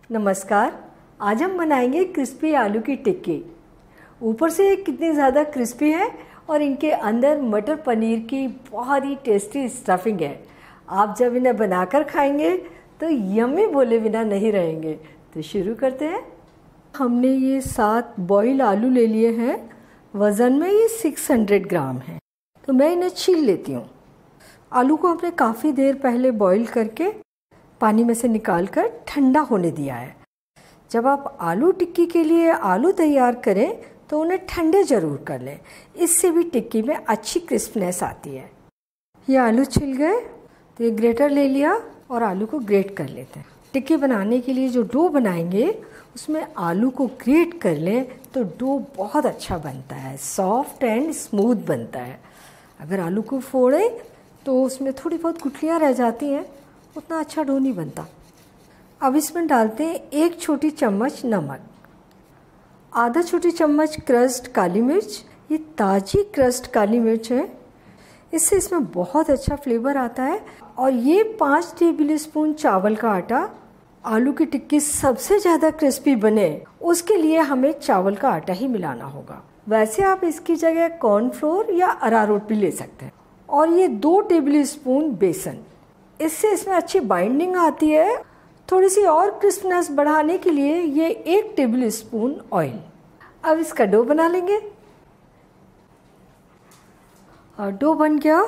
नमस्कार। आज हम बनाएंगे क्रिस्पी आलू की टिक्की। ऊपर से ये कितनी ज़्यादा क्रिस्पी है और इनके अंदर मटर पनीर की बहुत ही टेस्टी स्टफिंग है। आप जब इन्हें बनाकर खाएंगे तो यम्मी बोले बिना नहीं रहेंगे। तो शुरू करते हैं। हमने ये 7 बॉयल आलू ले लिए हैं। वज़न में ये 600 ग्राम है। तो मैं इन्हें छील लेती हूँ। आलू को हमने काफ़ी देर पहले बॉईल करके पानी में से निकालकर ठंडा होने दिया है। जब आप आलू टिक्की के लिए आलू तैयार करें तो उन्हें ठंडे ज़रूर कर लें, इससे भी टिक्की में अच्छी क्रिस्पनेस आती है। ये आलू छिल गए तो ये ग्रेटर ले लिया और आलू को ग्रेट कर लेते हैं। टिक्की बनाने के लिए जो डो बनाएंगे उसमें आलू को ग्रेट कर लें तो डो बहुत अच्छा बनता है, सॉफ्ट एंड स्मूथ बनता है। अगर आलू को फोड़ें तो उसमें थोड़ी बहुत गुठलियाँ रह जाती हैं, उतना अच्छा डो नहीं बनता। अब इसमें डालते हैं 1 छोटी चम्मच नमक, आधा छोटी चम्मच क्रश्ड काली मिर्च। ये ताज़ी क्रश्ड काली मिर्च है, इससे इसमें बहुत अच्छा फ्लेवर आता है। और ये 5 टेबल स्पून चावल का आटा। आलू की टिक्की सबसे ज़्यादा क्रिस्पी बने उसके लिए हमें चावल का आटा ही मिलाना होगा। वैसे आप इसकी जगह कॉर्नफ्लोर या अरारोट भी ले सकते हैं। और ये 2 टेबल स्पून बेसन, इससे इसमें अच्छी बाइंडिंग आती है। थोड़ी सी और क्रिस्पनेस बढ़ाने के लिए ये 1 टेबल स्पून ऑयल। अब इसका डो बना लेंगे। और डो बन गया।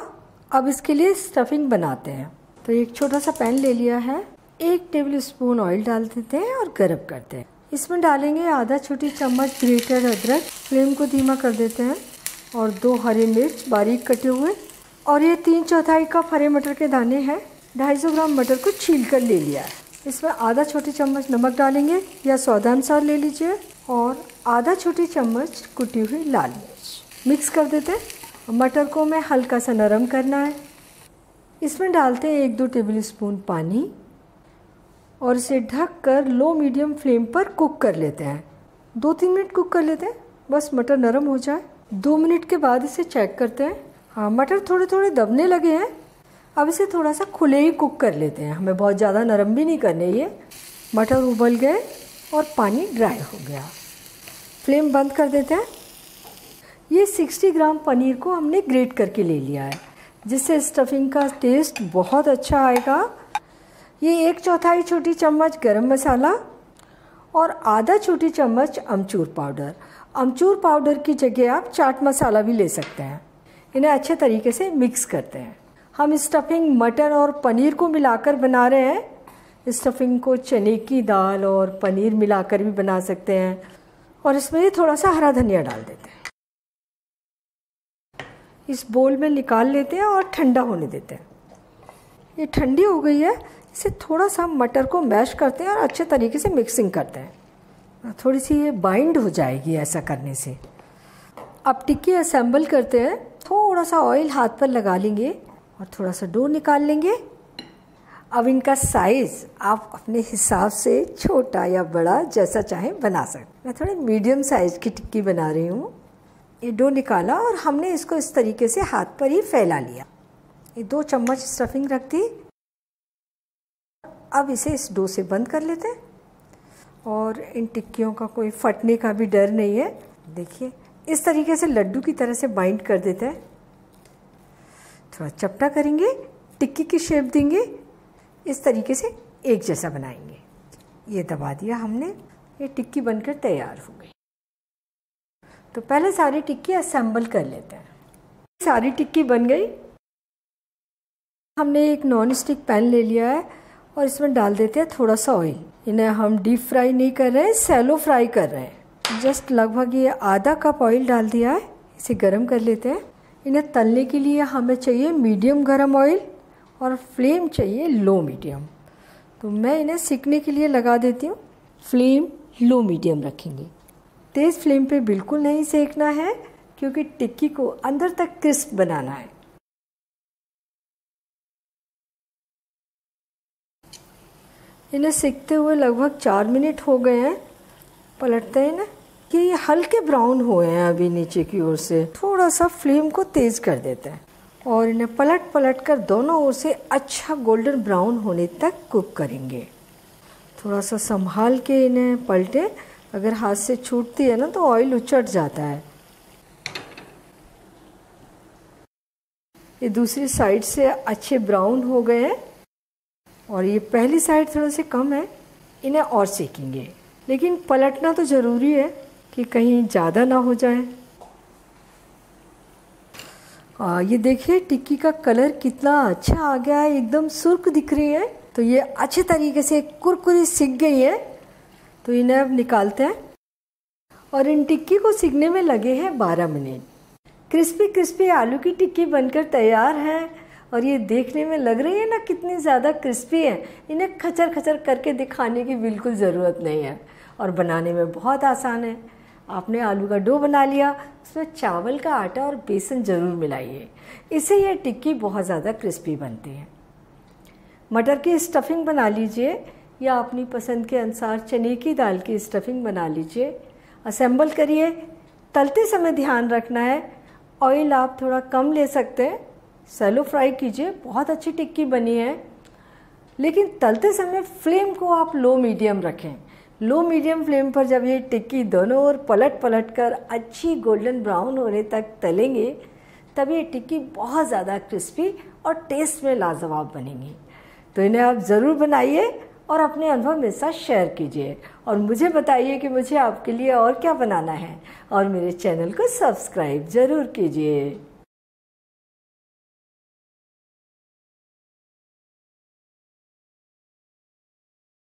अब इसके लिए स्टफिंग बनाते हैं। तो एक छोटा सा पैन ले लिया है, 1 टेबल स्पून ऑयल डाल देते हैं और गर्म करते हैं। इसमें डालेंगे आधा छोटी चम्मच ग्रेटेड अदरक। फ्लेम को धीमा कर देते हैं। और 2 हरी मिर्च बारीक कटे हुए। और ये 3/4 कप हरे मटर के दाने हैं। 250 ग्राम मटर को छील कर ले लिया है। इसमें आधा छोटी चम्मच नमक डालेंगे या स्वादानुसार ले लीजिए। और आधा छोटी चम्मच कुटी हुई लाल मिर्च मिक्स कर देते हैं। मटर को मैं हल्का सा नरम करना है। इसमें डालते हैं 1-2 टेबल स्पून पानी और इसे ढक कर लो मीडियम फ्लेम पर कुक कर लेते हैं। 2-3 मिनट कुक कर लेते हैं, बस मटर नरम हो जाए। 2 मिनट के बाद इसे चेक करते हैं। हाँ, मटर थोड़े थोड़े दबने लगे हैं। अब इसे थोड़ा सा खुले ही कुक कर लेते हैं, हमें बहुत ज़्यादा नरम भी नहीं करने। ये मटर उबल गए और पानी ड्राई हो गया। फ्लेम बंद कर देते हैं। ये 60 ग्राम पनीर को हमने ग्रेट करके ले लिया है, जिससे स्टफिंग का टेस्ट बहुत अच्छा आएगा। ये 1/4 छोटी चम्मच गरम मसाला और आधा छोटी चम्मच अमचूर पाउडर। अमचूर पाउडर की जगह आप चाट मसाला भी ले सकते हैं। इन्हें अच्छे तरीके से मिक्स करते हैं। हम स्टफिंग मटर और पनीर को मिलाकर बना रहे हैं। स्टफिंग को चने की दाल और पनीर मिलाकर भी बना सकते हैं। और इसमें ये थोड़ा सा हरा धनिया डाल देते हैं। इस बोल में निकाल लेते हैं और ठंडा होने देते हैं। ये ठंडी हो गई है। इसे थोड़ा सा मटर को मैश करते हैं और अच्छे तरीके से मिक्सिंग करते हैं। थोड़ी सी ये बाइंड हो जाएगी ऐसा करने से। अब टिक्की असेंबल करते हैं। थोड़ा सा ऑयल हाथ पर लगा लेंगे और थोड़ा सा डो निकाल लेंगे। अब इनका साइज़ आप अपने हिसाब से छोटा या बड़ा जैसा चाहें बना सकते हैं। मैं थोड़ी मीडियम साइज़ की टिक्की बना रही हूँ। ये डो निकाला और हमने इसको इस तरीके से हाथ पर ही फैला लिया। ये 2 चम्मच स्टफिंग रख दी। अब इसे इस डो से बंद कर लेते हैं। और इन टिक्कियों का कोई फटने का भी डर नहीं है। देखिए, इस तरीके से लड्डू की तरह से बाइंड कर देते हैं। थोड़ा चपटा करेंगे, टिक्की की शेप देंगे, इस तरीके से एक जैसा बनाएंगे। ये दबा दिया हमने। ये टिक्की बनकर तैयार हो गई। तो पहले सारी टिक्की असेंबल कर लेते हैं। सारी टिक्की बन गई। हमने एक नॉन स्टिक पैन ले लिया है और इसमें डाल देते हैं थोड़ा सा ऑयल। इन्हें हम डीप फ्राई नहीं कर रहे हैं, सैलो फ्राई कर रहे हैं। जस्ट लगभग ये आधा कप ऑयल डाल दिया है। इसे गरम कर लेते हैं। इन्हें तलने के लिए हमें चाहिए मीडियम गरम ऑयल और फ्लेम चाहिए लो मीडियम। तो मैं इन्हें सिकने के लिए लगा देती हूँ। फ्लेम लो मीडियम रखेंगे। तेज़ फ्लेम पे बिल्कुल नहीं सेकना है, क्योंकि टिक्की को अंदर तक क्रिस्प बनाना है। इन्हें सिकते हुए लगभग 4 मिनट हो गए हैं। पलटते हैं ना कि ये हल्के ब्राउन हुए हैं अभी नीचे की ओर से। थोड़ा सा फ्लेम को तेज़ कर देते हैं और इन्हें पलट पलट कर दोनों ओर से अच्छा गोल्डन ब्राउन होने तक कुक करेंगे। थोड़ा सा संभाल के इन्हें पलटे, अगर हाथ से छूटती है ना तो ऑयल उचट जाता है। ये दूसरी साइड से अच्छे ब्राउन हो गए हैं और ये पहली साइड थोड़ा से कम है, इन्हें और सेकेंगे। लेकिन पलटना तो ज़रूरी है कि कहीं ज़्यादा ना हो जाए। ये देखिए टिक्की का कलर कितना अच्छा आ गया है, एकदम सुर्ख दिख रही है। तो ये अच्छे तरीके से कुरकुरी सिक गई है, तो इन्हें अब निकालते हैं। और इन टिक्की को सिकने में लगे हैं 12 मिनट। क्रिस्पी क्रिस्पी आलू की टिक्की बनकर तैयार है और ये देखने में लग रही है ना कितनी ज़्यादा क्रिस्पी है। इन्हें खचर खचर करके दिखाने की बिल्कुल ज़रूरत नहीं है और बनाने में बहुत आसान है। आपने आलू का डो बना लिया, उसमें चावल का आटा और बेसन ज़रूर मिलाइए, इससे ये टिक्की बहुत ज़्यादा क्रिस्पी बनती है। मटर की स्टफिंग बना लीजिए या अपनी पसंद के अनुसार चने की दाल की स्टफिंग बना लीजिए। असेंबल करिए। तलते समय ध्यान रखना है, ऑयल आप थोड़ा कम ले सकते हैं। सैलो फ्राई कीजिए, बहुत अच्छी टिक्की बनी है। लेकिन तलते समय फ्लेम को आप लो मीडियम रखें। लो मीडियम फ्लेम पर जब ये टिक्की दोनों ओर पलट पलट कर अच्छी गोल्डन ब्राउन होने तक तलेंगे, तब ये टिक्की बहुत ज़्यादा क्रिस्पी और टेस्ट में लाजवाब बनेंगी। तो इन्हें आप ज़रूर बनाइए और अपने अनुभव मेरे साथ शेयर कीजिए और मुझे बताइए कि मुझे आपके लिए और क्या बनाना है, और मेरे चैनल को सब्सक्राइब ज़रूर कीजिए।